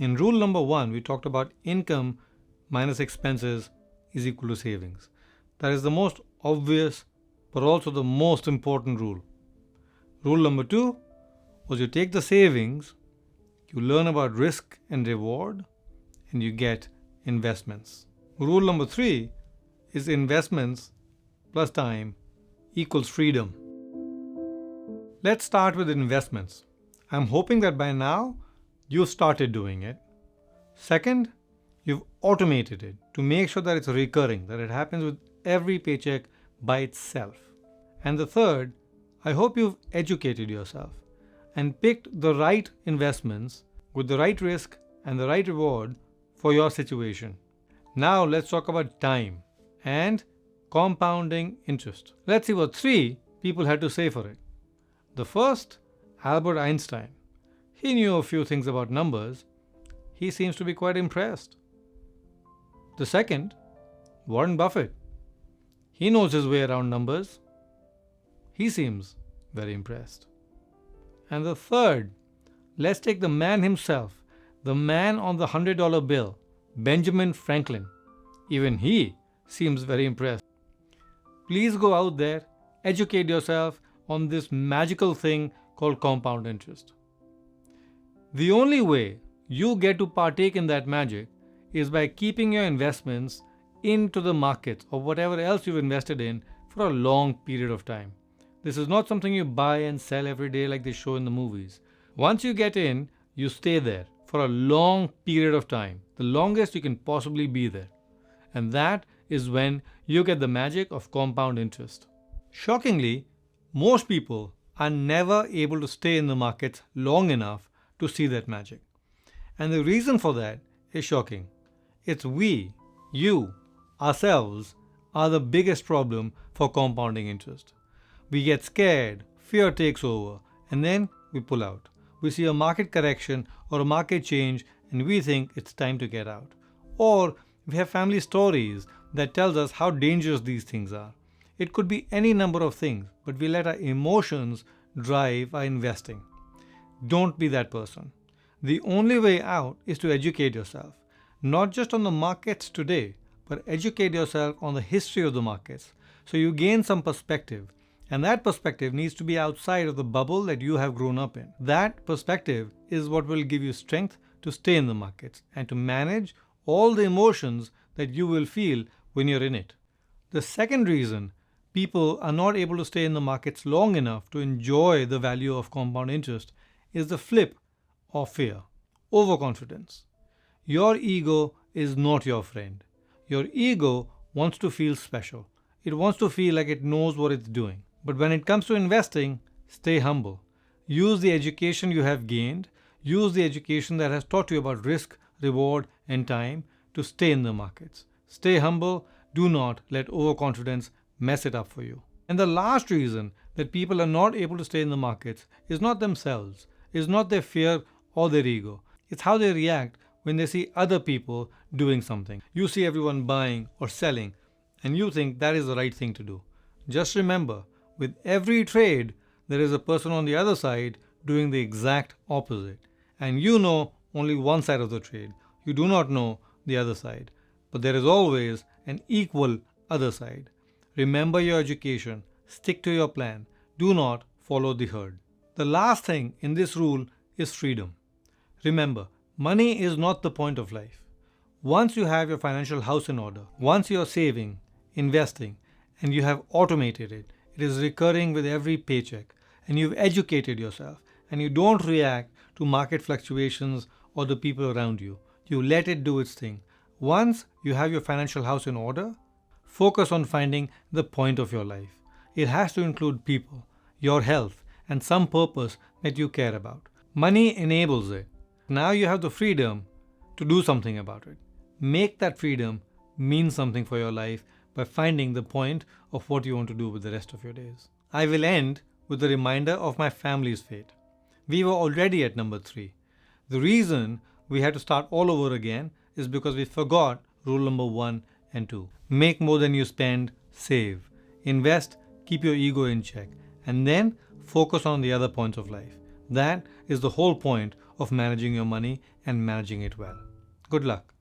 In rule number 1, we talked about income minus expenses is equal to savings. That is the most obvious but also the most important rule. Rule number 2 was you take the savings, you learn about risk and reward, and you get investments. Rule number 3 is investments plus time equals freedom. Let's start with investments. I'm hoping that by now you've started doing it. Second, you've automated it to make sure that it's recurring, that it happens with every paycheck by itself. And the third, I hope you've educated yourself and picked the right investments with the right risk and the right reward for your situation. Now let's talk about time and compounding interest. Let's see what 3 people had to say for it. The first, Albert Einstein. He knew a few things about numbers. He seems to be quite impressed. The second, Warren Buffett. He knows his way around numbers. He seems very impressed. And the third, let's take the man himself, the man on the $100 bill, Benjamin Franklin. Even he seems very impressed. Please go out there, educate yourself on this magical thing called compound interest. The only way you get to partake in that magic is by keeping your investments into the markets or whatever else you've invested in for a long period of time. This is not something you buy and sell every day like they show in the movies. Once you get in, you stay there for a long period of time, the longest you can possibly be there. And that is when you get the magic of compound interest. Shockingly, most people are never able to stay in the markets long enough to see that magic. And the reason for that is shocking. It's we, you, ourselves, are the biggest problem for compounding interest. We get scared, fear takes over, and then we pull out. We see a market correction or a market change and we think it's time to get out. Or we have family stories that tells us how dangerous these things are. It could be any number of things, but we let our emotions drive our investing. Don't be that person. The only way out is to educate yourself, not just on the markets today, but educate yourself on the history of the markets so you gain some perspective. And that perspective needs to be outside of the bubble that you have grown up in. That perspective is what will give you strength to stay in the markets and to manage all the emotions that you will feel when you're in it. The second reason people are not able to stay in the markets long enough to enjoy the value of compound interest is the flip of fear, overconfidence. Your ego is not your friend. Your ego wants to feel special. It wants to feel like it knows what it's doing. But when it comes to investing, stay humble. Use the education you have gained. Use the education that has taught you about risk, reward, and time to stay in the markets. Stay humble. Do not let overconfidence mess it up for you. And the last reason that people are not able to stay in the markets is not themselves, is not their fear or their ego. It's how they react when they see other people doing something. You see everyone buying or selling, and you think that is the right thing to do. Just remember, with every trade, there is a person on the other side doing the exact opposite. And you know only one side of the trade. You do not know the other side. But there is always an equal other side. Remember your education. Stick to your plan. Do not follow the herd. The last thing in this rule is freedom. Remember, money is not the point of life. Once you have your financial house in order, once you are saving, investing, and you have automated it, it is recurring with every paycheck, and you've educated yourself, and you don't react to market fluctuations or the people around you. You let it do its thing. Once you have your financial house in order, focus on finding the point of your life. It has to include people, your health, and some purpose that you care about. Money enables it. Now you have the freedom to do something about it. Make that freedom mean something for your life by finding the point of what you want to do with the rest of your days. I will end with a reminder of my family's fate. We were already at number 3. The reason we had to start all over again is because we forgot rule number 1 and 2. Make more than you spend, save. Invest, keep your ego in check, and then focus on the other points of life. That is the whole point of managing your money and managing it well. Good luck.